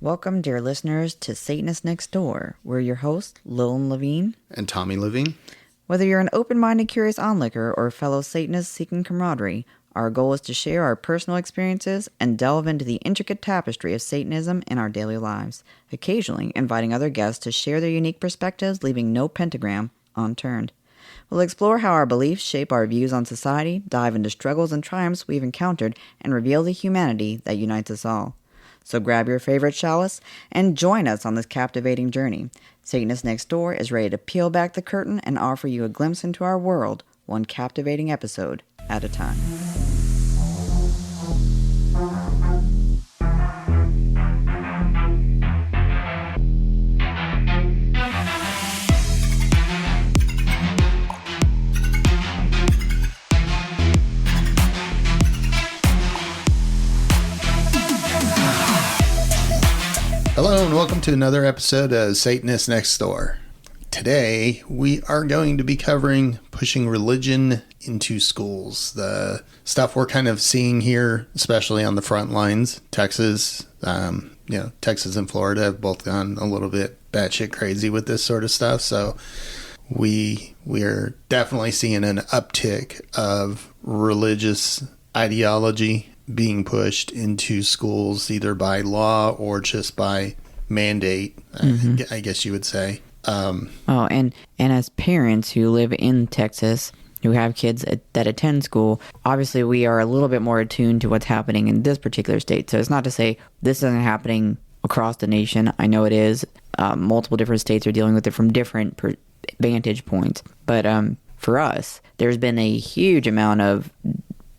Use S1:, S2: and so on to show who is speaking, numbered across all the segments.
S1: Welcome, dear listeners, to Satanists Nextdoor. We're your hosts, Lillian Levine.
S2: And Tommy Levine.
S1: Whether you're an open-minded, curious onlooker or a fellow Satanist seeking camaraderie, our goal is to share our personal experiences and delve into the intricate tapestry of Satanism in our daily lives, occasionally inviting other guests to share their unique perspectives, leaving no pentagram unturned. We'll explore how our beliefs shape our views on society, dive into struggles and triumphs we've encountered, and reveal the humanity that unites us all. So grab your favorite chalice and join us on this captivating journey. Satanist Nextdoor is ready to peel back the curtain and offer you a glimpse into our world, one captivating episode at a time.
S2: Hello and welcome to another episode of Satanist Nextdoor. Today we are going to be covering pushing religion into schools. The stuff we're kind of seeing here, especially on the front lines. Texas, Texas and Florida have both gone a little bit batshit crazy with this sort of stuff. So we're definitely seeing an uptick of religious ideology being pushed into schools, either by law or just by mandate, I guess you would say.
S1: And as parents who live in Texas, who have kids that attend school, obviously we are a little bit more attuned to what's happening in this particular state. So it's not to say this isn't happening across the nation. I know it is. Multiple different states are dealing with it from different vantage points. But for us, there's been a huge amount of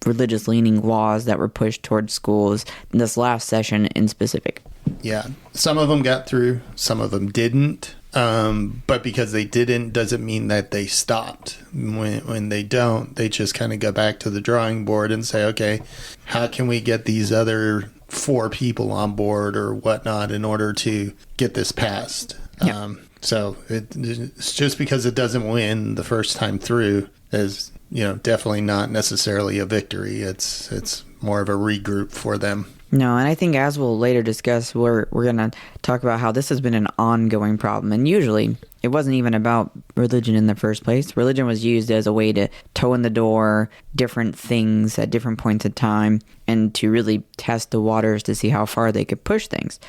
S1: religious-leaning laws that were pushed towards schools in this last session in specific.
S2: Yeah, some of them got through, some of them didn't. But because they didn't doesn't mean that they stopped. When they don't, they just kind of go back to the drawing board and say, okay, how can we get these other 4 people on board or whatnot in order to get this passed?
S1: Yeah.
S2: So it's just because it doesn't win the first time through is, definitely not necessarily a victory. It's more of a regroup for them.
S1: No, and I think as we'll later discuss, we're going to talk about how this has been an ongoing problem. And usually, it wasn't even about religion in the first place. Religion was used as a way to toe in the door different things at different points in time and to really test the waters to see how far they could push things.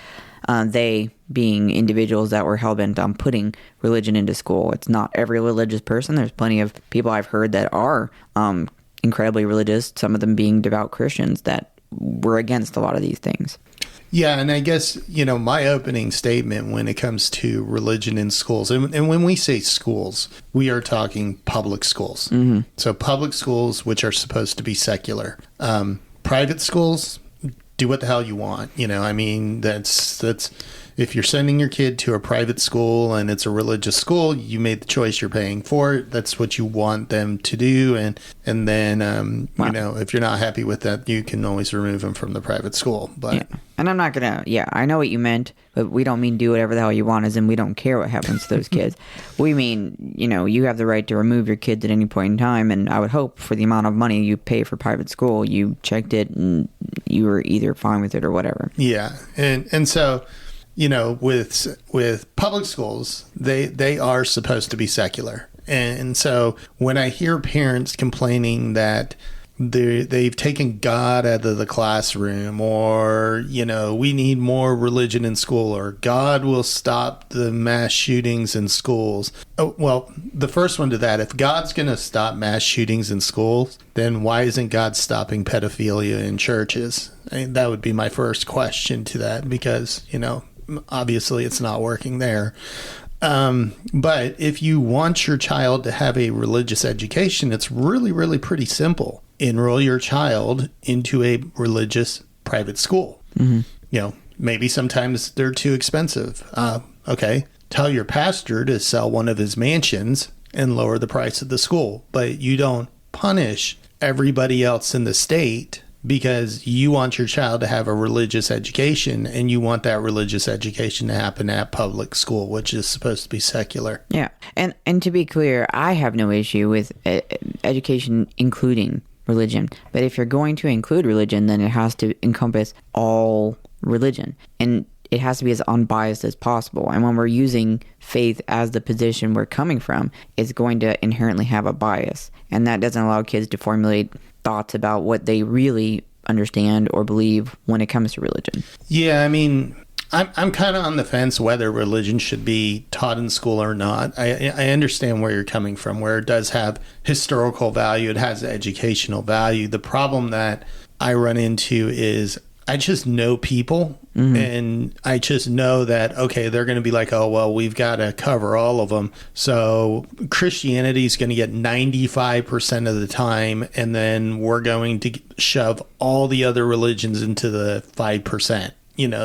S1: They being individuals that were hell-bent on putting religion into school. It's not every religious person. There's plenty of people I've heard that are incredibly religious, some of them being devout Christians that were against a lot of these things.
S2: Yeah, and I guess, my opening statement when it comes to religion in schools, and when we say schools, we are talking public schools. Mm-hmm. So public schools, which are supposed to be secular. Private schools, do what the hell you want. That's if you're sending your kid to a private school and it's a religious school, you made the choice, you're paying for it. That's what you want them to do. And then, if you're not happy with that, you can always remove them from the private school. But
S1: yeah. And I'm not going to, I know what you meant, but we don't mean do whatever the hell you want, as in we don't care what happens to those kids. We mean, you have the right to remove your kids at any point in time, and I would hope for the amount of money you pay for private school, you checked it and you were either fine with it or whatever.
S2: Yeah. And so, with public schools, they are supposed to be secular. And so when I hear parents complaining that they've taken God out of the classroom, or, we need more religion in school, or God will stop the mass shootings in schools. Oh, well, the first one to that, if God's going to stop mass shootings in schools, then why isn't God stopping pedophilia in churches? That would be my first question to that, because, obviously it's not working there. But if you want your child to have a religious education, it's really, really pretty simple. Enroll your child into a religious private school. Mm-hmm. Maybe sometimes they're too expensive. Okay. Tell your pastor to sell one of his mansions and lower the price of the school. But you don't punish everybody else in the state because you want your child to have a religious education, and you want that religious education to happen at public school, which is supposed to be secular.
S1: Yeah. And to be clear, I have no issue with education including religion. But if you're going to include religion, then it has to encompass all religion. And it has to be as unbiased as possible. And when we're using faith as the position we're coming from, it's going to inherently have a bias. And that doesn't allow kids to formulate thoughts about what they really understand or believe when it comes to religion.
S2: Yeah, I mean, I'm kind of on the fence whether religion should be taught in school or not. I understand where you're coming from, where it does have historical value, it has educational value. The problem that I run into is I just know people, and I just know that, okay, they're going to be like, oh, well, we've got to cover all of them. So Christianity is going to get 95% of the time, and then we're going to shove all the other religions into the 5%.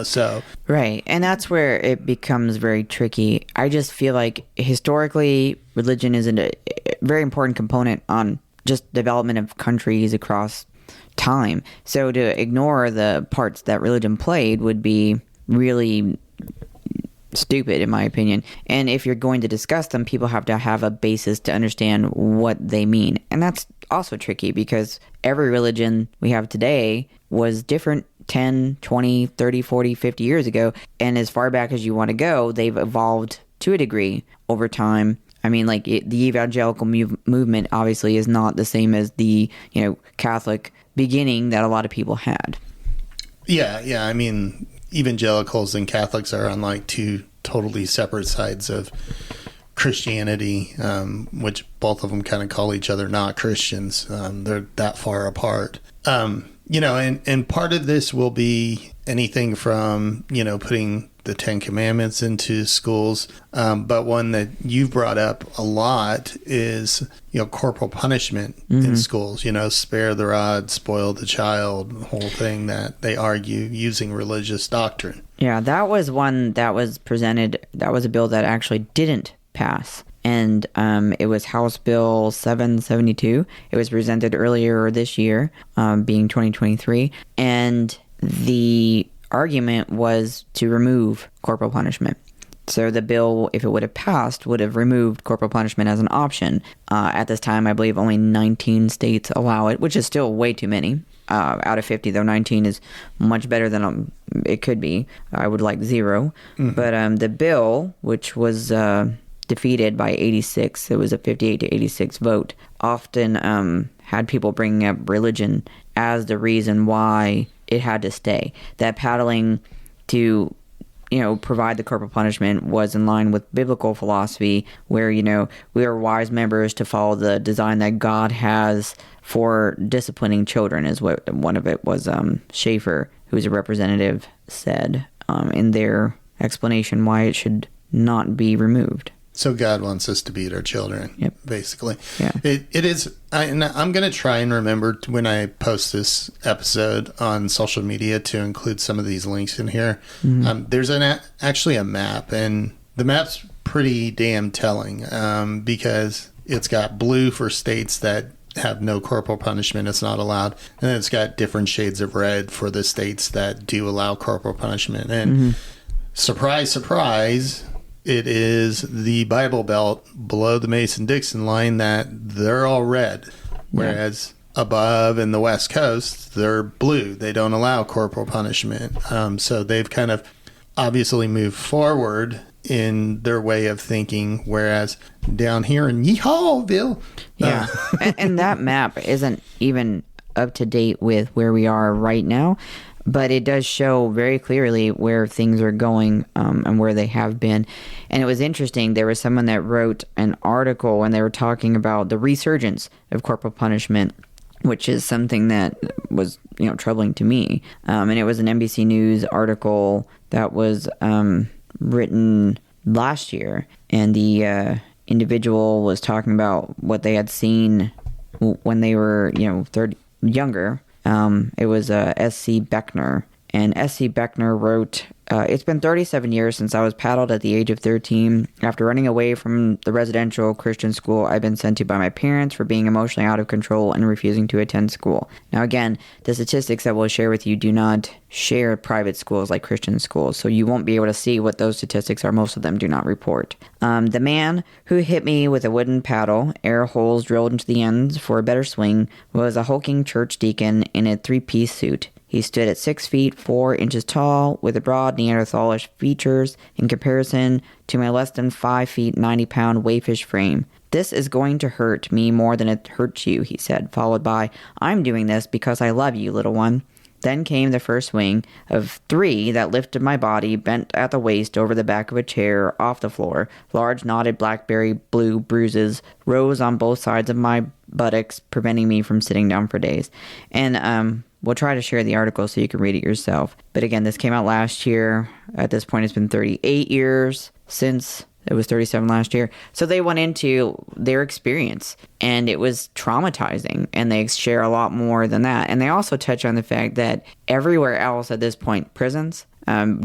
S2: So.
S1: Right. And that's where it becomes very tricky. I just feel like historically, religion is a very important component on just development of countries across time. So to ignore the parts that religion played would be really stupid, in my opinion. And if you're going to discuss them, people have to have a basis to understand what they mean. And that's also tricky because every religion we have today was different 10, 20, 30, 40, 50 years ago. And as far back as you want to go, they've evolved to a degree over time. I mean, like the evangelical movement obviously is not the same as the, Catholic beginning that a lot of people had.
S2: Yeah. I mean, evangelicals and Catholics are on like two totally separate sides of Christianity, which both of them kind of call each other not Christians. They're that far apart. And part of this will be anything from, putting the 10 Commandments into schools. But one that you've brought up a lot is, corporal punishment in schools, spare the rod, spoil the child, the whole thing that they argue using religious doctrine.
S1: Yeah, that was one that was presented. That was a bill that actually didn't pass. And it was House Bill 772. It was presented earlier this year, being 2023. And the argument was to remove corporal punishment. So the bill, if it would have passed, would have removed corporal punishment as an option. At this time, I believe only 19 states allow it, which is still way too many. Out of 50, though, 19 is much better than it could be. I would like 0. But the bill, which was defeated by 86, it was a 58 to 86 vote, often had people bringing up religion as the reason why it had to stay. That paddling to provide the corporal punishment was in line with biblical philosophy, where, we are wise members to follow the design that God has for disciplining children, is what one of it was Schaefer, who's a representative, said in their explanation why it should not be removed.
S2: So God wants us to beat our children, basically.
S1: Yeah.
S2: It is, and I'm going to try and remember when I post this episode on social media to include some of these links in here. There's actually a map, and the map's pretty damn telling because it's got blue for states that have no corporal punishment, it's not allowed, and then it's got different shades of red for the states that do allow corporal punishment. And surprise, surprise, it is the Bible Belt below the Mason-Dixon line that they're all red, whereas above in the West Coast, they're blue. They don't allow corporal punishment. So they've kind of obviously moved forward in their way of thinking, whereas down here in Yeehawville...
S1: and that map isn't even up to date with where we are right now. But it does show very clearly where things are going and where they have been. And it was interesting. There was someone that wrote an article and they were talking about the resurgence of corporal punishment, which is something that was, troubling to me. And it was an NBC News article that was written last year. And the individual was talking about what they had seen when they were, younger. It was S.C. Beckner. And S.C. Beckner wrote, it's been 37 years since I was paddled at the age of 13. After running away from the residential Christian school I've been sent to by my parents for being emotionally out of control and refusing to attend school. Now again, the statistics that we'll share with you do not share private schools like Christian schools, so you won't be able to see what those statistics are. Most of them do not report. The man who hit me with a wooden paddle, air holes drilled into the ends for a better swing, was a hulking church deacon in a 3-piece suit. He stood at 6 feet 4 inches tall, with broad Neanderthalish features in comparison to my less than 5 feet 90-pound wayfish frame. "This is going to hurt me more than it hurts you," he said, followed by, "I'm doing this because I love you, little one." Then came the first swing of 3 that lifted my body, bent at the waist over the back of a chair, off the floor. Large knotted blackberry blue bruises rose on both sides of my buttocks, preventing me from sitting down for days. And we'll try to share the article so you can read it yourself. But again, this came out last year. At this point, it's been 38 years since. It was 37 last year. So they went into their experience, and it was traumatizing, and they share a lot more than that. And they also touch on the fact that everywhere else at this point, prisons,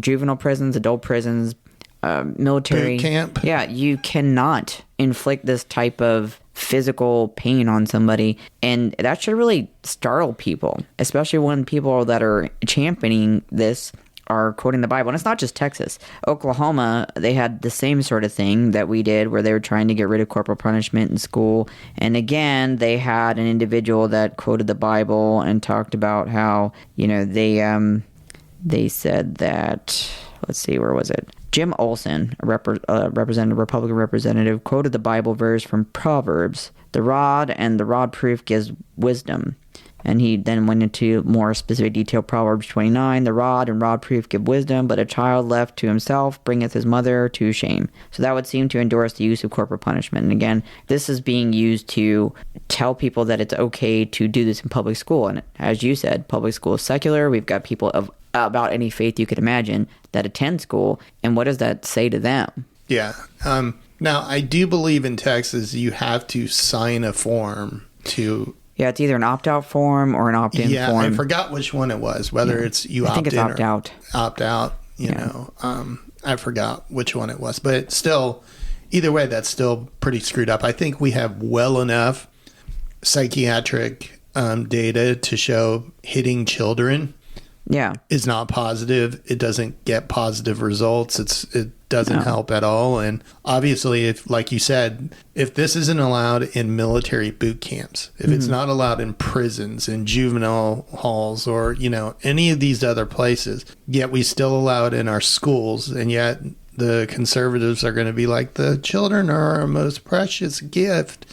S1: juvenile prisons, adult prisons, military
S2: boot camp.
S1: Yeah, you cannot inflict this type of physical pain on somebody, and that should really startle people, especially when people that are championing this are quoting the Bible. And it's not just Texas. Oklahoma, they had the same sort of thing that we did, where they were trying to get rid of corporal punishment in school. And again, they had an individual that quoted the Bible and talked about how, they said that, let's see, where was it? Jim Olson, a Republican representative, quoted the Bible verse from Proverbs, "The rod and the rod proof gives wisdom." And he then went into more specific detail. Proverbs 29, "The rod and rod proof give wisdom, but a child left to himself bringeth his mother to shame." So that would seem to endorse the use of corporal punishment. And again, this is being used to tell people that it's okay to do this in public school. And as you said, public school is secular. We've got people of about any faith you could imagine that attend school. And what does that say to them?
S2: Yeah. Now, I do believe in Texas you have to sign a form to...
S1: Yeah, it's either an opt-out form or an opt-in form.
S2: Yeah, I forgot which one it was, whether it's you opt in or... I think it's
S1: opt-out.
S2: Opt-out, you know. I forgot which one it was. But still, either way, that's still pretty screwed up. I think we have well enough psychiatric data to show hitting children is not positive. It doesn't get positive results. It doesn't help at all. And obviously, if, like you said, if this isn't allowed in military boot camps, if it's not allowed in prisons, in juvenile halls, or, any of these other places, yet we still allow it in our schools, and yet the conservatives are going to be like, the children are our most precious gift,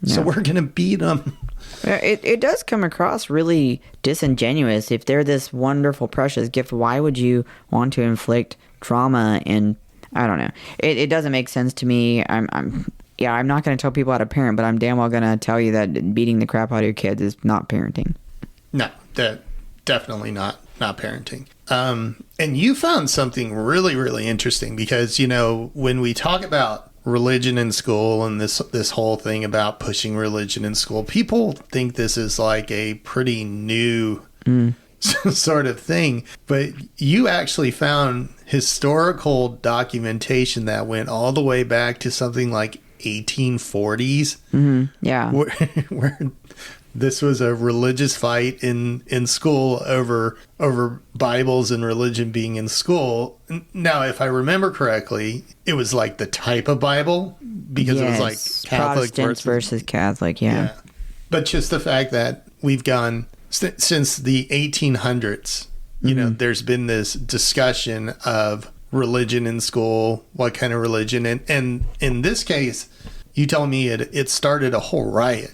S2: so we're going to beat them.
S1: It does come across really disingenuous. If they're this wonderful, precious gift, why would you want to inflict trauma? And I don't know. It doesn't make sense to me. I'm not going to tell people how to parent, but I'm damn well going to tell you that beating the crap out of your kids is not parenting.
S2: No, definitely not parenting. And you found something really, really interesting because, when we talk about religion in school and this whole thing about pushing religion in school, people think this is like a pretty new sort of thing, but you actually found historical documentation that went all the way back to something like 1840s. Where this was a religious fight in school over Bibles and religion being in school. Now, if I remember correctly, it was like the type of Bible, because it was like Catholic
S1: Protestants versus Catholic, yeah.
S2: But just the fact that we've gone since the 1800s, there's been this discussion of religion in school, what kind of religion, and in this case, you tell me it started a whole riot.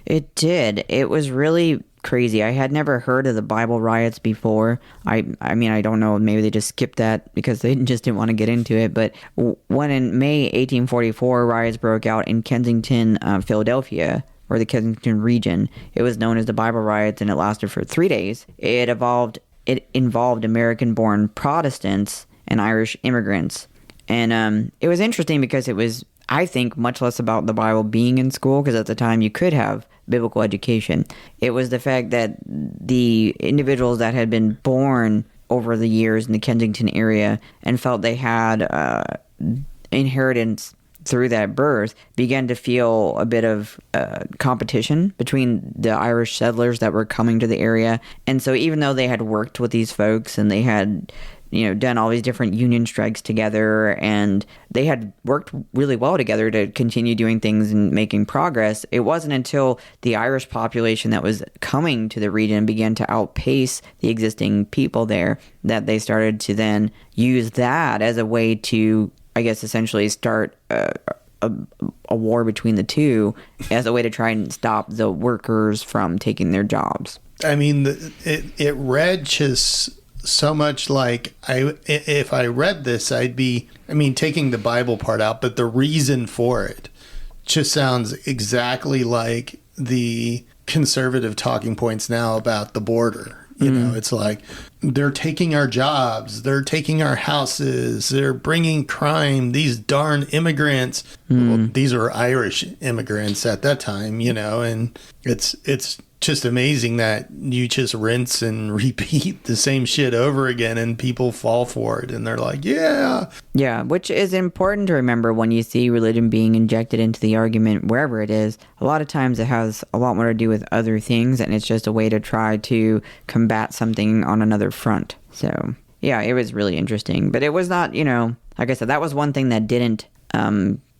S1: It did. It was really crazy. I had never heard of the Bible riots before. I mean, I don't know. Maybe they just skipped that because they just didn't want to get into it. But when in May 1844, riots broke out in Kensington, Philadelphia, or the Kensington region. It was known as the Bible riots, and it lasted for 3 days. It involved American-born Protestants and Irish immigrants. And it was interesting because it was, I think, much less about the Bible being in school, because at the time you could have biblical education. It was the fact that the individuals that had been born over the years in the Kensington area and felt they had inheritance through that birth began to feel a bit of competition between the Irish settlers that were coming to the area. And so even though they had worked with these folks and they had done all these different union strikes together, and they had worked really well together to continue doing things and making progress. It wasn't until the Irish population that was coming to the region began to outpace the existing people there that they started to then use that as a way to, I guess, essentially start a war between the two as a way to try and stop the workers from taking their jobs.
S2: I mean, it read just so much like if I read this, I'd be, taking the Bible part out, but the reason for it just sounds exactly like the conservative talking points now about the border. It's like they're taking our jobs, they're taking our houses, they're bringing crime, these darn immigrants. Well, these are Irish immigrants at that time, and it's just amazing that you just rinse and repeat the same shit over again and people fall for it and they're like, yeah,
S1: which is important to remember when you see religion being injected into the argument wherever it is. A lot of times it has a lot more to do with other things, and it's just a way to try to combat something on another front. So yeah, it was really interesting, but it was not, like I said, that was one thing that didn't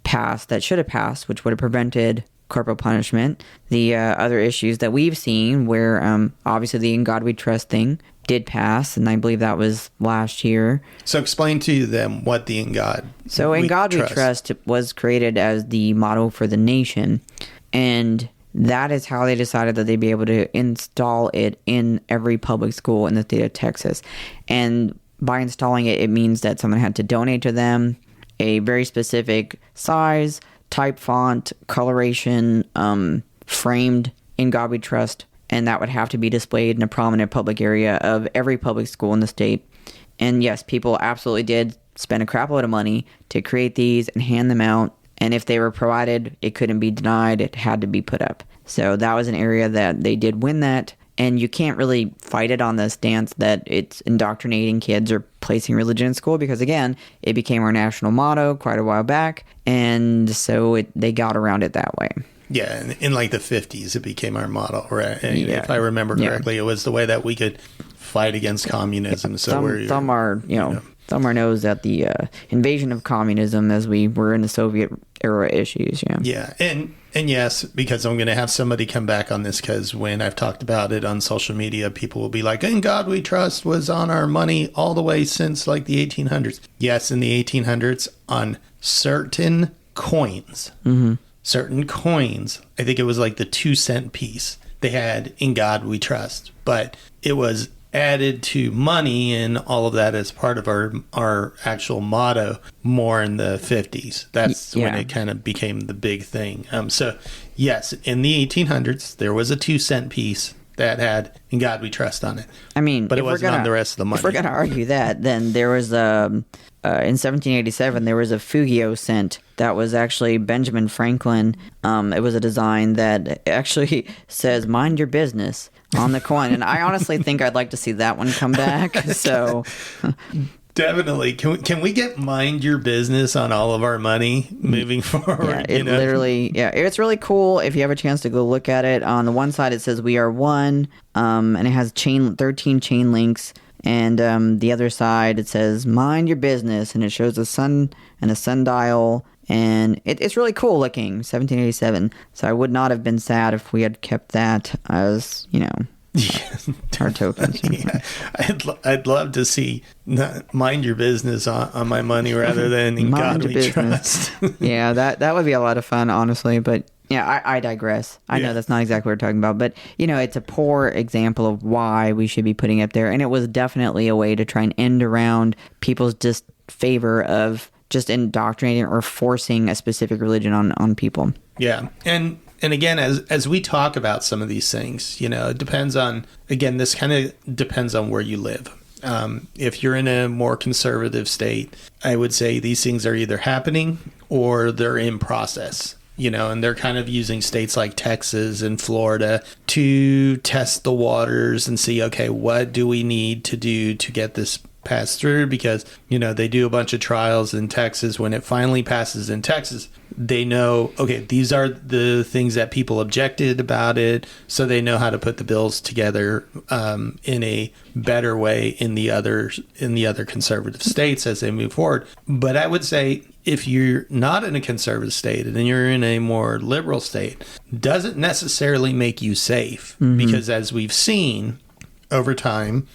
S1: pass that should have passed, which would have prevented corporal punishment. The other issues that we've seen where obviously the In God We Trust thing did pass, and I believe that was last year.
S2: So explain to them what the In God
S1: We Trust was created as the motto for the nation, and that is how they decided that they'd be able to install it in every public school in the state of Texas. And by installing it, it means that someone had to donate to them a very specific size, type, font, coloration, framed In God We Trust, and that would have to be displayed in a prominent public area of every public school in the state. And yes, people absolutely did spend a crap load of money to create these and hand them out, and if they were provided, it couldn't be denied, it had to be put up. So that was an area that they did win that, and you can't really fight it on the stance that it's indoctrinating kids or placing religion in school, because again, it became our national motto quite a while back, and so they got around it that way.
S2: Yeah, in like the 50s, it became our motto, right? If I remember correctly, it was the way that we could fight against communism. So
S1: thumb our nose at the invasion of communism as we were in the Soviet era issues.
S2: Yeah, and yes, because I'm going to have somebody come back on this, because when I've talked about it on social media, people will be like, In God We Trust was on our money all the way since like the 1800s. Yes, in the 1800s, on certain coins. Mm-hmm. Certain coins, I think it was like the 2-cent piece, they had In God We Trust, but it was added to money and all of that as part of our actual motto more in the 50s. That's when it kind of became the big thing. So yes, in the 1800s, there was a 2-cent piece that had In God We Trust on it. But it wasn't on the rest of the money.
S1: If we're going to argue that, then there was in 1787, there was a Fugio cent that was actually Benjamin Franklin. It was a design that actually says, mind your business on the coin. And I honestly think I'd like to see that one come back. So
S2: definitely. Can we get mind your business on all of our money moving forward?
S1: Yeah, literally, it's really cool. If you have a chance to go look at it, on the one side it says we are one, and it has 13 chain links. And the other side, it says, mind your business, and it shows a sun and a sundial, and it's really cool looking, 1787. So I would not have been sad if we had kept that as, our tokens.
S2: Yeah. I'd love to see mind your business on my money rather than In God We Trust.
S1: Yeah, that would be a lot of fun, honestly, but yeah, I digress. I know that's not exactly what we're talking about, but, it's a poor example of why we should be putting it up there. And it was definitely a way to try and end around people's disfavor of just indoctrinating or forcing a specific religion on people.
S2: Yeah. And again, as we talk about some of these things, it depends on, again, this kind of depends on where you live. If you're in a more conservative state, I would say these things are either happening or they're in process. And they're kind of using states like Texas and Florida to test the waters and see, okay, what do we need to do to get this pass through because, they do a bunch of trials in Texas. When it finally passes in Texas, they know, okay, these are the things that people objected about it. So they know how to put the bills together in a better way in the other conservative states as they move forward. But I would say if you're not in a conservative state and you're in a more liberal state, doesn't necessarily make you safe, because as we've seen over time,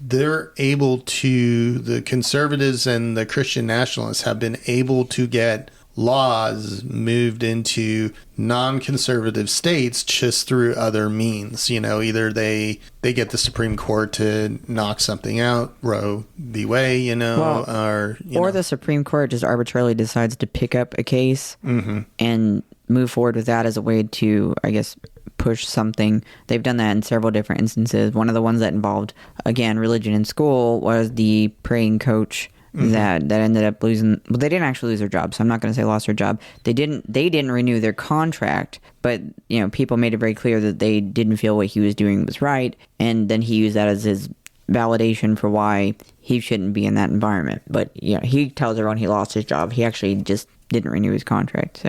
S2: they're able to, the conservatives and the Christian nationalists have been able to get laws moved into non-conservative states just through other means. Either they get the Supreme Court to knock something out, Roe v. Wade, or
S1: the Supreme Court just arbitrarily decides to pick up a case and move forward with that as a way to, I guess, push something. They've done that in several different instances. One of the ones that involved, again, religion in school was the praying coach that ended up losing. Well, they didn't actually lose their job, so I'm not going to say lost their job. They didn't renew their contract, but people made it very clear that they didn't feel what he was doing was right, and then he used that as his validation for why he shouldn't be in that environment. But he tells everyone he lost his job. He actually just didn't renew his contract. So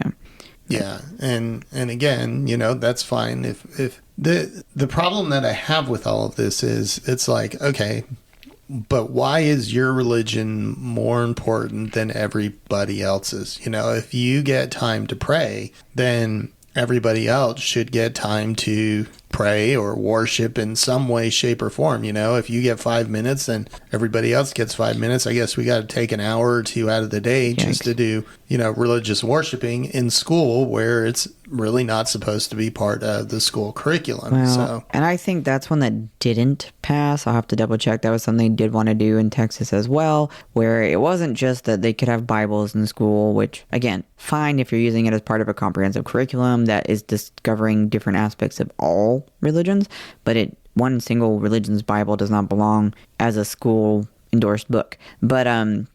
S2: yeah, and again, that's fine. If the problem that I have with all of this is, it's like, okay, but why is your religion more important than everybody else's? If you get time to pray, then everybody else should get time to pray or worship in some way, shape, or form. If you get 5 minutes, then everybody else gets 5 minutes. I guess we got to take an hour or two out of the day just to do, religious worshiping in school, where it's really not supposed to be part of the school curriculum.
S1: Well, and I think that's one that didn't pass. I'll have to double check. That was something they did want to do in Texas as well, where it wasn't just that they could have Bibles in school, which, again, fine if you're using it as part of a comprehensive curriculum that is discovering different aspects of all religions, but one single religion's Bible does not belong as a school endorsed book. But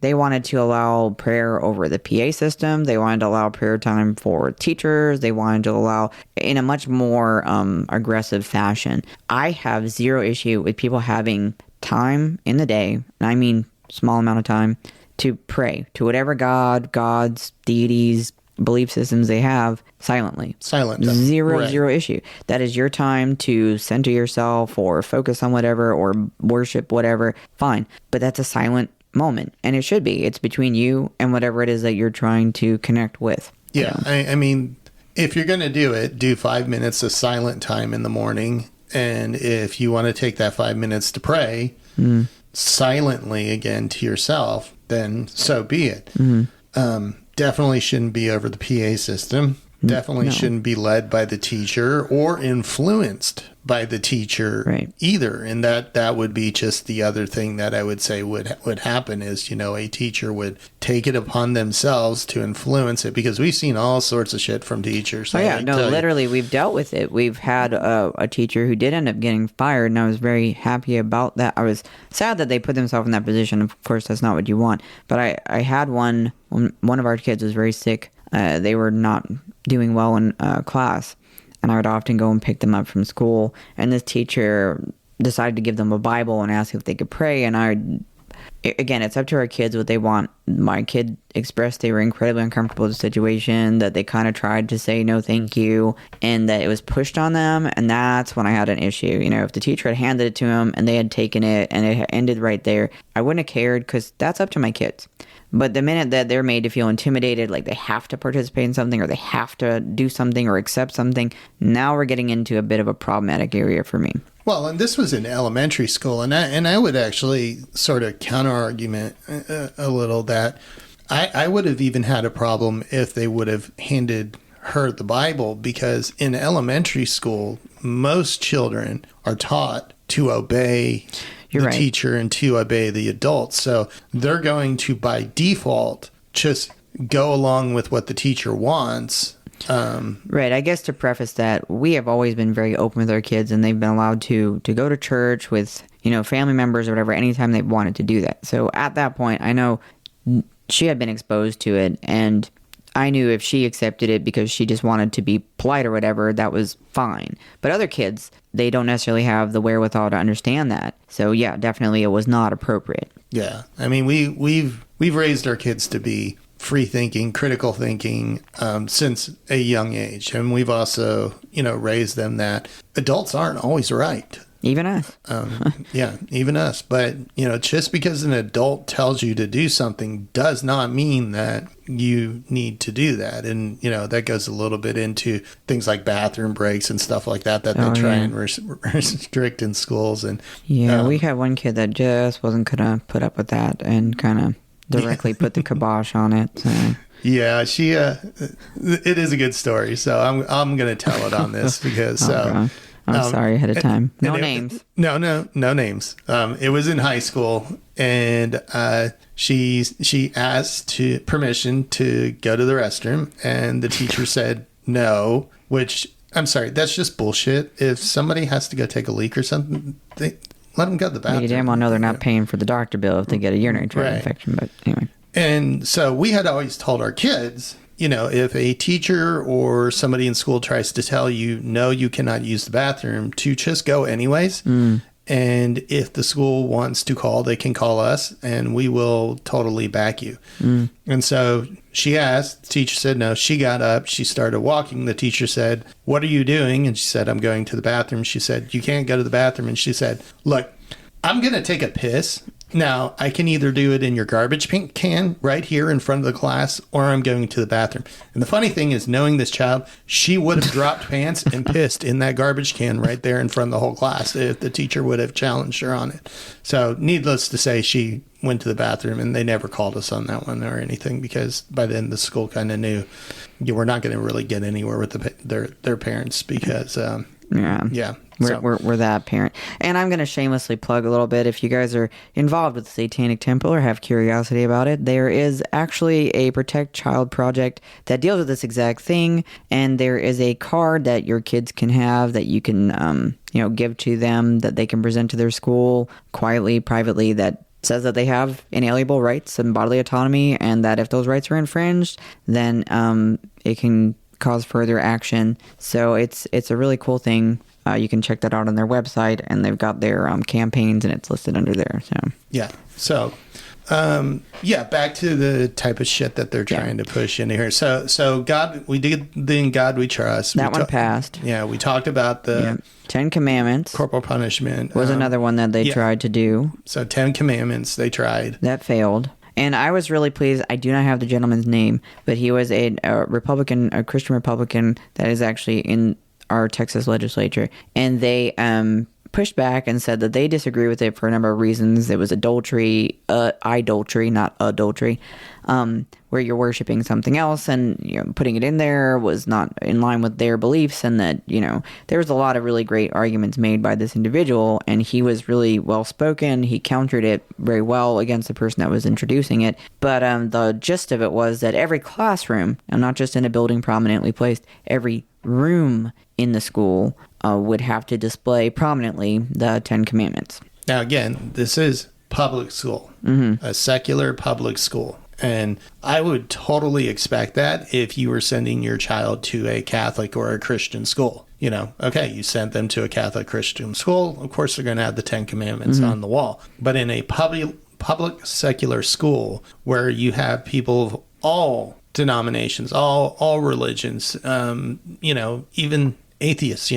S1: they wanted to allow prayer over the PA system. They wanted to allow prayer time for teachers. They wanted to allow in a much more aggressive fashion. I have zero issue with people having time in the day, and I mean small amount of time, to pray to whatever gods, deities, belief systems they have silently. Zero issue. That is your time to center yourself or focus on whatever or worship whatever. Fine. But that's a silent moment. And it should be. It's between you and whatever it is that you're trying to connect with.
S2: Yeah. I mean, if you're going to do it, do 5 minutes of silent time in the morning. And if you want to take that 5 minutes to pray silently again to yourself, then so be it. Definitely shouldn't be over the PA system. Definitely shouldn't be led by the teacher or influenced by the teacher either. And that would be just the other thing that I would say would happen is, a teacher would take it upon themselves to influence it, because we've seen all sorts of shit from teachers.
S1: Literally, we've dealt with it. We've had a teacher who did end up getting fired, and I was very happy about that. I was sad that they put themselves in that position. Of course, that's not what you want. But I had one of our kids was very sick. They were not doing well in class, and I would often go and pick them up from school, and this teacher decided to give them a Bible and ask if they could pray. And again, it's up to our kids what they want. My kid expressed they were incredibly uncomfortable with the situation, that they kind of tried to say no thank you, and that it was pushed on them, and that's when I had an issue. If the teacher had handed it to them and they had taken it and it had ended right there, I wouldn't have cared, because that's up to my kids. But the minute that they're made to feel intimidated, like they have to participate in something or they have to do something or accept something, now we're getting into a bit of a problematic area for me.
S2: Well, and this was in elementary school, and I would actually sort of counter-argument a little that I would have even had a problem if they would have handed her the Bible, because in elementary school, most children are taught to obey the teacher and to obey the adults. So they're going to, by default, just go along with what the teacher wants.
S1: Right. I guess to preface that, we have always been very open with our kids, and they've been allowed to go to church with, family members or whatever, anytime they wanted to do that. So at that point, I know she had been exposed to it, and I knew if she accepted it because she just wanted to be polite or whatever, that was fine. But other kids, they don't necessarily have the wherewithal to understand that. So yeah, definitely it was not appropriate.
S2: Yeah. I mean, we've raised our kids to be free thinking, critical thinking since a young age. And we've also, raised them that adults aren't always right.
S1: Even us.
S2: Yeah, even us. But, just because an adult tells you to do something does not mean that you need to do that. And, that goes a little bit into things like bathroom breaks and stuff like that they try and restrict in schools. And
S1: yeah, we had one kid that just wasn't going to put up with that and kind of directly put the kibosh on it. So.
S2: Yeah, she. It is a good story, so I'm going to tell it on this because.
S1: I'm sorry ahead of time. No names.
S2: No names. It was in high school, and she asked permission to go to the restroom, and the teacher said no. Which I'm sorry, that's just bullshit. If somebody has to go take a leak or something, let them go to the bathroom.
S1: You damn well know they're not paying for the doctor bill if they get a urinary tract infection. But anyway.
S2: And so we had always told our kids, if a teacher or somebody in school tries to tell you, no, you cannot use the bathroom, to just go anyways. And if the school wants to call, they can call us and we will totally back you. And so she asked, the teacher said no. She got up, she started walking. The teacher said, what are you doing? And she said, I'm going to the bathroom. She said, you can't go to the bathroom. And she said, look, I'm going to take a piss. Now, I can either do it in your garbage can right here in front of the class, or I'm going to the bathroom. And the funny thing is, knowing this child, she would have dropped pants and pissed in that garbage can right there in front of the whole class if the teacher would have challenged her on it. So needless to say, she went to the bathroom, and they never called us on that one or anything, because by then the school kind of knew we're not going to really get anywhere with their parents because, yeah.
S1: We're that parent. And I'm going to shamelessly plug a little bit. If you guys are involved with the Satanic Temple or have curiosity about it, there is actually a Protect Child project that deals with this exact thing. And there is a card that your kids can have that you can, give to them, that they can present to their school quietly, privately, that says that they have inalienable rights and bodily autonomy, and that if those rights are infringed, then it can cause further action. So it's a really cool thing. You can check that out on their website, and they've got their campaigns, and it's listed under there. So
S2: yeah. So back to the type of shit that they're trying to push in here. So God, we did the In God We Trust.
S1: That one passed.
S2: Yeah, we talked about the
S1: 10 Commandments.
S2: Corporal punishment
S1: Was another one that they tried to do.
S2: So 10 Commandments they tried.
S1: That failed. And I was really pleased. I do not have the gentleman's name, but he was a Republican, a Christian Republican that is actually in our Texas legislature. And they pushed back and said that they disagree with it for a number of reasons. It was idolatry, not adultery, where you're worshiping something else, and putting it in there was not in line with their beliefs, and that there was a lot of really great arguments made by this individual, and he was really well spoken. He countered it very well against the person that was introducing it. But the gist of it was that every classroom, and not just in a building prominently placed, every room in the school would have to display prominently the 10 Commandments.
S2: Now, again, this is public school, a secular public school. And I would totally expect that if you were sending your child to a Catholic or a Christian school. Okay, you sent them to a Catholic Christian school. Of course, they're going to have the 10 Commandments on the wall. But in a public secular school where you have people of all denominations, all religions, even atheists,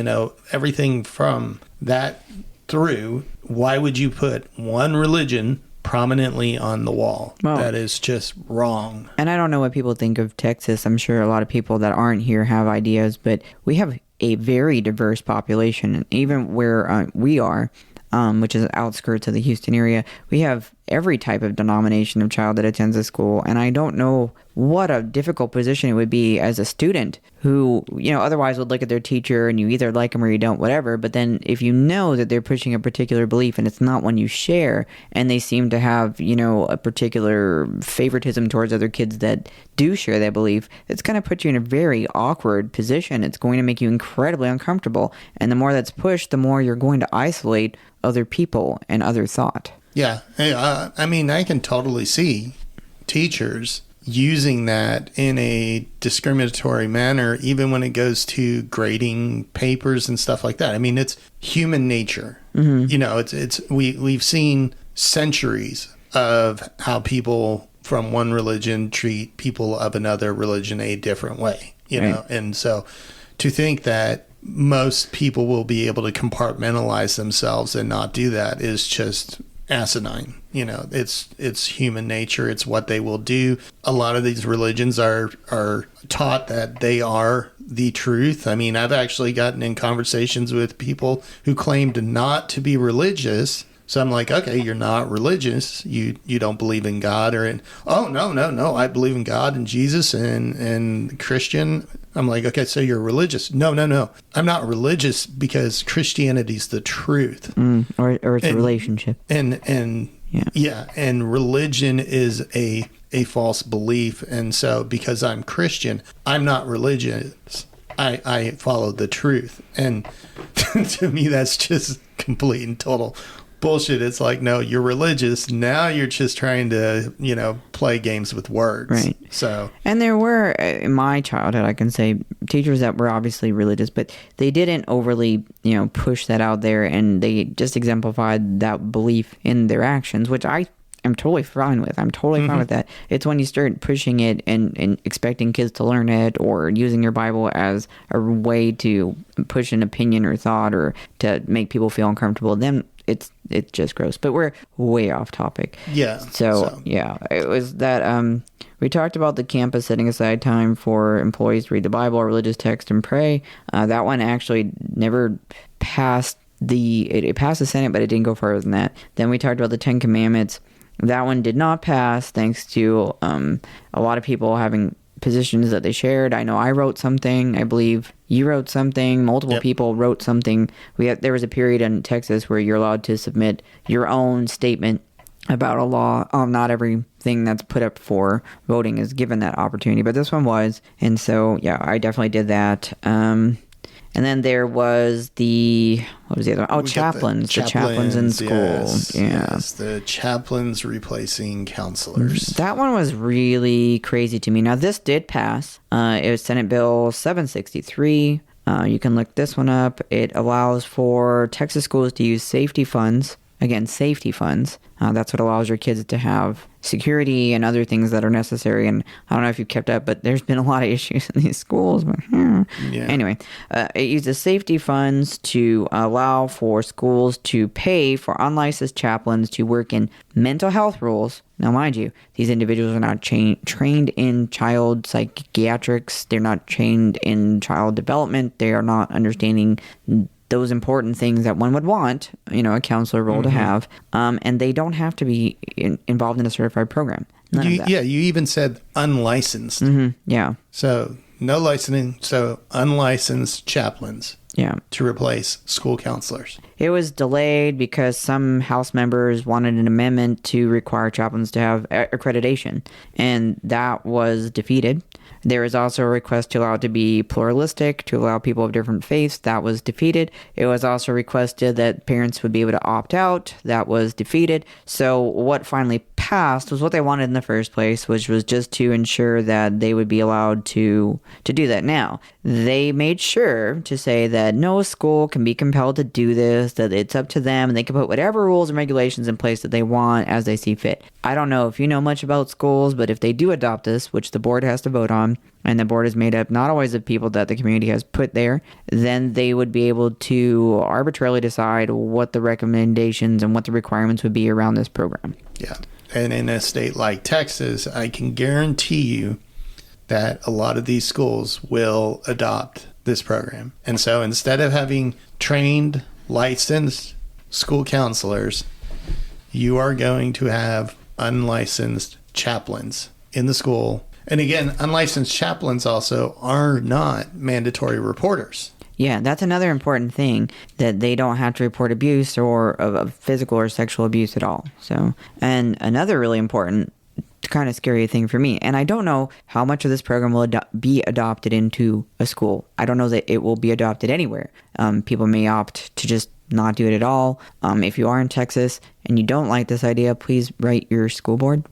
S2: everything from that through, why would you put one religion prominently on the wall? Well, that is just wrong.
S1: And I don't know what people think of Texas. I'm sure a lot of people that aren't here have ideas, but we have a very diverse population. And even where we are, which is outskirts of the Houston area, we have every type of denomination of child that attends a school. And I don't know what a difficult position it would be as a student who, otherwise would look at their teacher and you either like them or you don't, whatever. But then if you know that they're pushing a particular belief and it's not one you share, and they seem to have, a particular favoritism towards other kids that do share that belief, it's going to put you in a very awkward position. It's going to make you incredibly uncomfortable. And the more that's pushed, the more you're going to isolate other people and other thought.
S2: Yeah. I mean, I can totally see teachers using that in a discriminatory manner, even when it goes to grading papers and stuff like that. I mean, it's human nature. You know, we've seen centuries of how people from one religion treat people of another religion a different way, you know? And so to think that most people will be able to compartmentalize themselves and not do that is just asinine. You know, it's human nature. It's what they will do. A lot of these religions are taught that they are the truth. I mean, I've actually gotten in conversations with people who claimed not to be religious. So I'm like, okay, you're not religious. You don't believe in God no, I believe in God and Jesus and Christian. I'm like, okay, so you're religious. No. I'm not religious because Christianity's the truth.
S1: Or it's a relationship.
S2: And and religion is a false belief. And so because I'm Christian, I'm not religious. I follow the truth. And to me, that's just complete and total bullshit. It's like, no, you're religious. Now you're just trying to, you know, play games with words.
S1: Right.
S2: So.
S1: And there were, in my childhood, I can say, teachers that were obviously religious, but they didn't overly, you know, push that out there, and they just exemplified that belief in their actions, which I am totally fine with. I'm totally fine with that. It's when you start pushing it and expecting kids to learn it, or using your Bible as a way to push an opinion or thought or to make people feel uncomfortable, then it's just gross. But we're way off topic.
S2: Yeah.
S1: So yeah, it was that we talked about the campus setting aside time for employees to read the Bible or religious text and pray. That one actually never passed it passed the Senate, but it didn't go further than that. Then we talked about the 10 Commandments. That one did not pass, thanks to a lot of people having positions that they shared. I know I wrote something. I believe you wrote something. Multiple people wrote something. There was a period in Texas where you're allowed to submit your own statement about a law. Not everything that's put up for voting is given that opportunity, but this one was. And so, yeah, I definitely did that. And then there was what was the other one? Oh, chaplains. The chaplains in school.
S2: Yes, the chaplains replacing counselors.
S1: That one was really crazy to me. Now, this did pass. It was Senate Bill 763. You can look this one up. It allows for Texas schools to use safety funds. Again, safety funds. That's what allows your kids to have security and other things that are necessary. And I don't know if you've kept up, but there's been a lot of issues in these schools. But, Anyway, it uses safety funds to allow for schools to pay for unlicensed chaplains to work in mental health roles. Now, mind you, these individuals are not trained in child psychiatrics. They're not trained in child development. They are not understanding those important things that one would want, you know, a counselor role to have. And they don't have to be involved in a certified program.
S2: You even said unlicensed.
S1: Yeah.
S2: So no licensing, so unlicensed chaplains.
S1: Yeah.
S2: To replace school counselors.
S1: It was delayed because some House members wanted an amendment to require chaplains to have accreditation, and that was defeated. There was also a request to allow it to be pluralistic, to allow people of different faiths. That was defeated. It was also requested that parents would be able to opt out. That was defeated. So what finally passed was what they wanted in the first place, which was just to ensure that they would be allowed to do that. Now, they made sure to say that no school can be compelled to do this, that it's up to them, and they can put whatever rules and regulations in place that they want as they see fit. I don't know if you know much about schools, but if they do adopt this, which the board has to vote on, and the board is made up not always of people that the community has put there, then they would be able to arbitrarily decide what the recommendations and what the requirements would be around this program.
S2: Yeah. And in a state like Texas, I can guarantee you that a lot of these schools will adopt this program. And so instead of having trained, licensed school counselors, you are going to have unlicensed chaplains in the school. And again, unlicensed chaplains also are not mandatory reporters.
S1: Yeah, that's another important thing, that they don't have to report abuse or of physical or sexual abuse at all. So, and another really important, kind of scary thing for me, and I don't know how much of this program will be adopted into a school. I don't know that it will be adopted anywhere. People may opt to just not do it at all. If you are in Texas and you don't like this idea, please write your school board.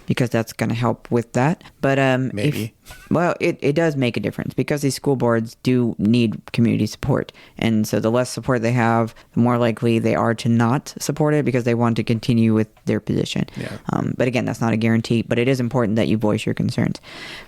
S1: because that's going to help with that. But
S2: Maybe.
S1: It does make a difference because these school boards do need community support. And so the less support they have, the more likely they are to not support it because they want to continue with their position.
S2: Yeah.
S1: But again, that's not a guarantee, but it is important that you voice your concerns.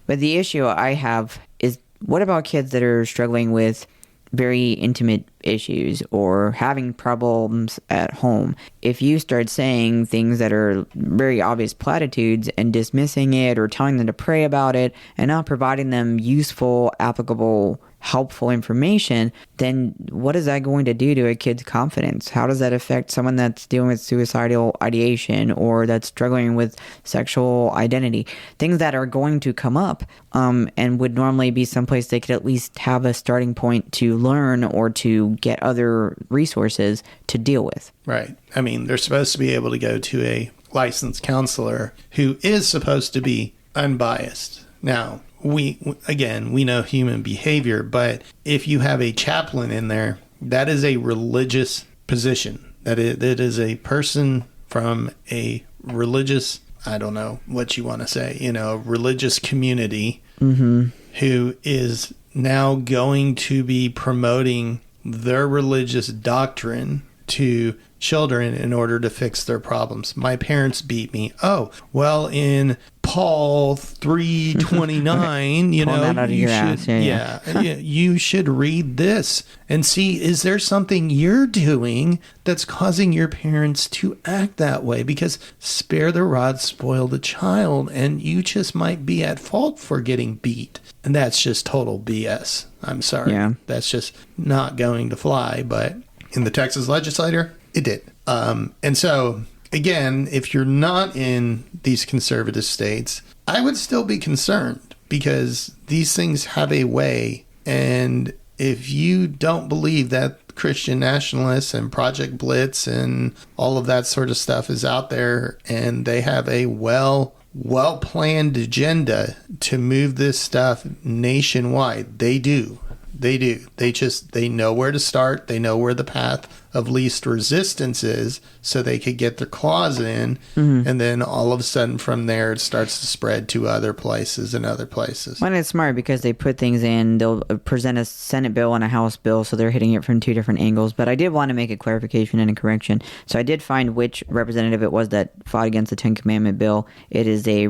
S1: But the issue I have is, what about kids that are struggling with very intimate issues or having problems at home? If you start saying things that are very obvious platitudes and dismissing it or telling them to pray about it and not providing them useful, applicable, helpful information, then what is that going to do to a kid's confidence? How does that affect someone that's dealing with suicidal ideation or that's struggling with sexual identity? Things that are going to come up and would normally be someplace they could at least have a starting point to learn or to get other resources to deal with.
S2: Right. I mean, they're supposed to be able to go to a licensed counselor who is supposed to be unbiased. Now, we know human behavior, but if you have a chaplain in there, that is a religious position. That is a person from a religious, I don't know what you want to say, religious community who is now going to be promoting their religious doctrine to children in order to fix their problems. My parents beat me. Oh, well, in Paul 3:29, you should read this and see, is there something you're doing that's causing your parents to act that way? Because spare the rod, spoil the child, and you just might be at fault for getting beat. And that's just total BS. I'm sorry.
S1: Yeah.
S2: That's just not going to fly. But in the Texas legislature, it did. And so, again, if you're not in these conservative states, I would still be concerned because these things have a way. And if you don't believe that Christian nationalists and Project Blitz and all of that sort of stuff is out there and they have a well-planned agenda to move this stuff nationwide, they do. They know where to start. They know where the path of least resistance is so they could get their claws in. And then all of a sudden from there, it starts to spread to other places and other places.
S1: Well, it's smart because they put things in, they'll present a Senate bill and a House bill, so they're hitting it from two different angles. But I did want to make a clarification and a correction. So I did find which representative it was that fought against the Ten Commandment bill. It is a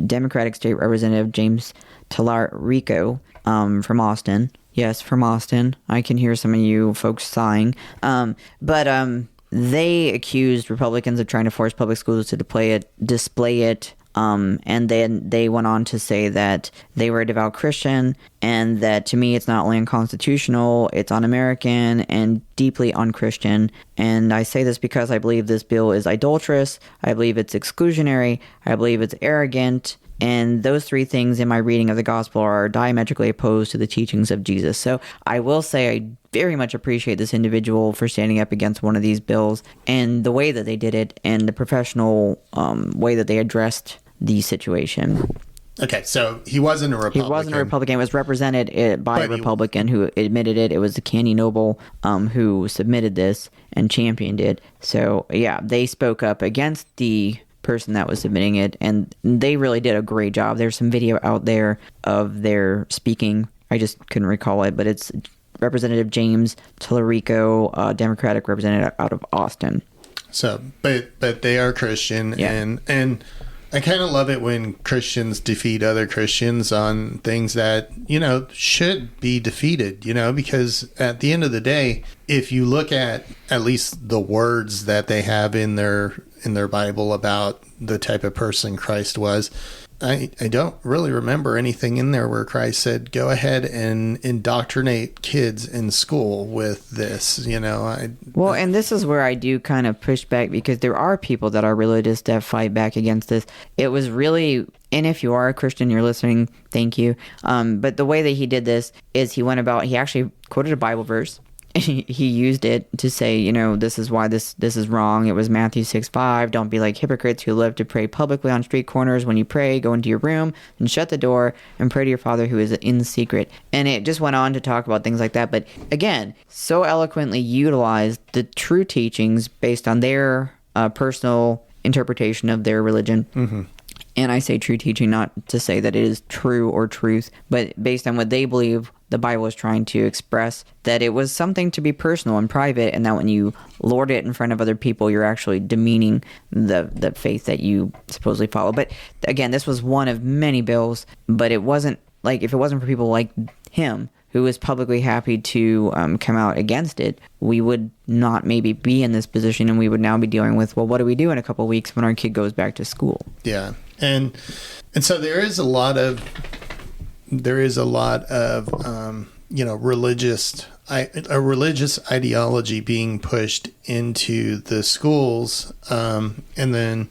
S1: Democratic State Representative, James Tallarico, from Austin. Yes, from Austin. I can hear some of you folks sighing. But they accused Republicans of trying to force public schools to display it. And then they went on to say that they were a devout Christian and that, to me, it's not only unconstitutional, it's un-American and deeply un-Christian. And I say this because I believe this bill is idolatrous. I believe it's exclusionary. I believe it's arrogant. And those three things in my reading of the gospel are diametrically opposed to the teachings of Jesus. So I will say I very much appreciate this individual for standing up against one of these bills and the way that they did it and the professional way that they addressed the situation.
S2: Okay, so he wasn't a Republican.
S1: He wasn't a Republican. It was represented by a Republican who admitted it. It was Candy Noble who submitted this and championed it. So, yeah, they spoke up against the person that was submitting it, and they really did a great job. There's some video out there of their speaking. I just couldn't recall it, but it's Representative James Tallarico, Democratic representative out of Austin.
S2: So, but they are Christian,
S1: yeah.
S2: and I kind of love it when Christians defeat other Christians on things that, should be defeated, because at the end of the day, if you look at least the words that they have in their Bible about the type of person Christ was, I don't really remember anything in there where Christ said, go ahead and indoctrinate kids in school with this, Well,
S1: and this is where I do kind of push back because there are people that are religious that fight back against this. It was really, and if you are a Christian, you're listening, thank you. But the way that he did this is he actually quoted a Bible verse. He used it to say, this is why this is wrong. It was Matthew 6:5. Don't be like hypocrites who love to pray publicly on street corners. When you pray, go into your room and shut the door and pray to your Father who is in secret. And it just went on to talk about things like that. But again, so eloquently utilized the true teachings based on their personal interpretation of their religion. And I say true teaching not to say that it is true or truth, but based on what they believe the Bible is trying to express, that it was something to be personal and private, and that when you lord it in front of other people, you're actually demeaning the faith that you supposedly follow. But again, this was one of many bills, but it wasn't like, if it wasn't for people like him, who was publicly happy to come out against it, we would not maybe be in this position, and we would now be dealing with, well, what do we do in a couple of weeks when our kid goes back to school?
S2: Yeah. And so there is a lot of religious ideology being pushed into the schools, and then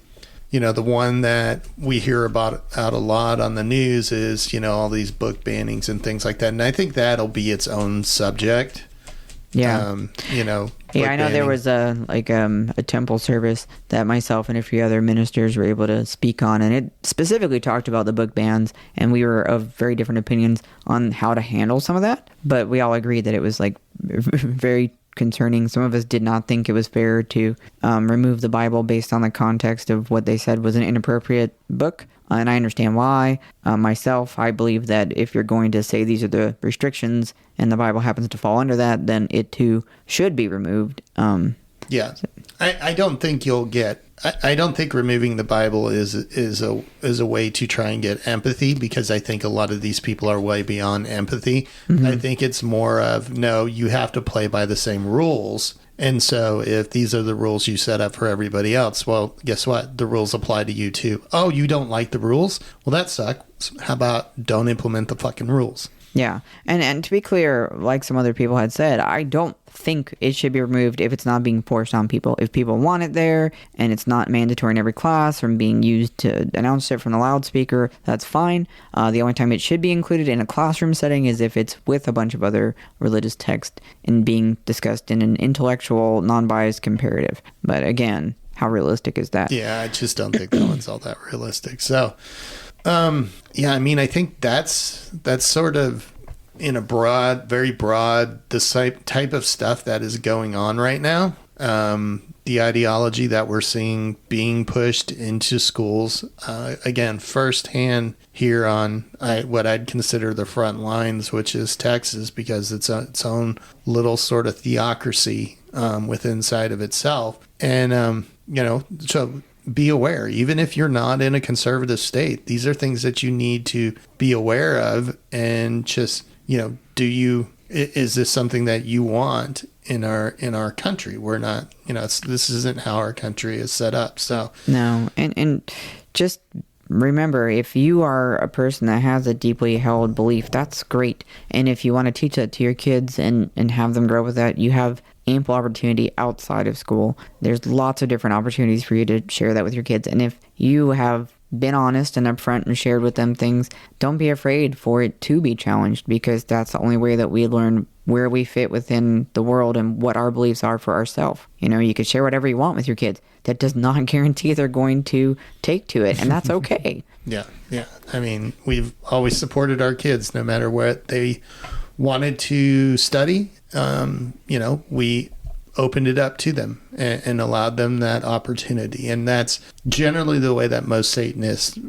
S2: the one that we hear out a lot on the news is all these book bannings and things like that, and I think that'll be its own subject.
S1: Yeah. I know there was a temple service that myself and a few other ministers were able to speak on, and it specifically talked about the book bans, and we were of very different opinions on how to handle some of that, but we all agreed that it was very concerning. Some of us did not think it was fair to remove the Bible based on the context of what they said was an inappropriate book. And I understand why. Myself, I believe that if you're going to say these are the restrictions and the Bible happens to fall under that, then it too should be removed.
S2: Yeah. I don't think you'll get... I don't think removing the Bible is a way to try and get empathy, because I think a lot of these people are way beyond empathy. Mm-hmm. I think it's more of, no, you have to play by the same rules. And so if these are the rules you set up for everybody else, well, guess what? The rules apply to you too. Oh, you don't like the rules? Well, that sucks. How about don't implement the fucking rules?
S1: Yeah. And to be clear, like some other people had said, I don't think it should be removed if it's not being forced on people. If people want it there and it's not mandatory in every class from being used to announce it from the loudspeaker, that's fine. The only time it should be included in a classroom setting is if it's with a bunch of other religious text and being discussed in an intellectual, non-biased comparative. But again, how realistic is that?
S2: Yeah, I just don't think that one's all that realistic. So, I mean, I think that's sort of in a very broad, the type of stuff that is going on right now. The ideology that we're seeing being pushed into schools, again, firsthand here on what I'd consider the front lines, which is Texas, because it's its own little sort of theocracy within inside of itself. And, so be aware, even if you're not in a conservative state, these are things that you need to be aware of, and just, is this something that you want in our country? We're not, this isn't how our country is set up. So
S1: no. And just remember, if you are a person that has a deeply held belief, that's great. And if you want to teach that to your kids and have them grow with that, you have ample opportunity outside of school. There's lots of different opportunities for you to share that with your kids. And if you have been honest and upfront and shared with them things, don't be afraid for it to be challenged, because that's the only way that we learn where we fit within the world and what our beliefs are for ourselves. You could share whatever you want with your kids. That does not guarantee they're going to take to it, and that's okay.
S2: Yeah. I mean, we've always supported our kids no matter what they wanted to study. We opened it up to them and allowed them that opportunity. And that's generally the way that most Satanists, is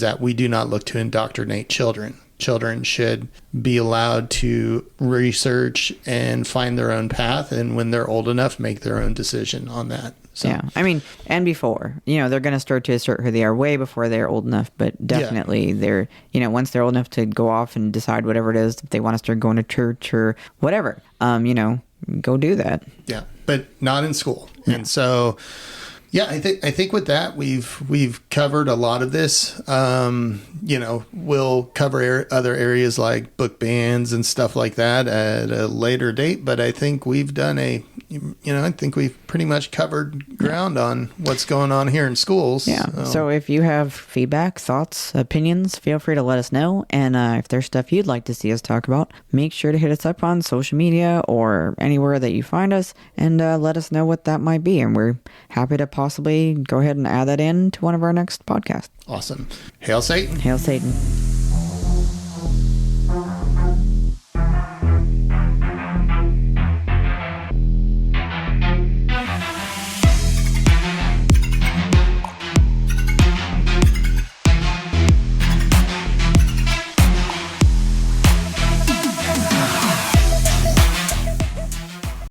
S2: that we do not look to indoctrinate children. Children should be allowed to research and find their own path, and when they're old enough, make their own decision on that. So.
S1: Yeah, I mean, and before, they're going to start to assert who they are way before they're old enough, but definitely they're, once they're old enough to go off and decide whatever it is, if they want to start going to church or whatever, go do that.
S2: Yeah, but not in school. Yeah. And so, I think with that, we've covered a lot of this. We'll cover other areas like book bans and stuff like that at a later date, but I think we've done I think we've pretty much covered ground on what's going on here in schools.
S1: Yeah. So if you have feedback, thoughts, opinions, feel free to let us know. And if there's stuff you'd like to see us talk about, make sure to hit us up on social media or anywhere that you find us, and let us know what that might be. And we're happy to possibly go ahead and add that in to one of our next podcasts.
S2: Awesome. Hail Satan.
S1: Hail Satan.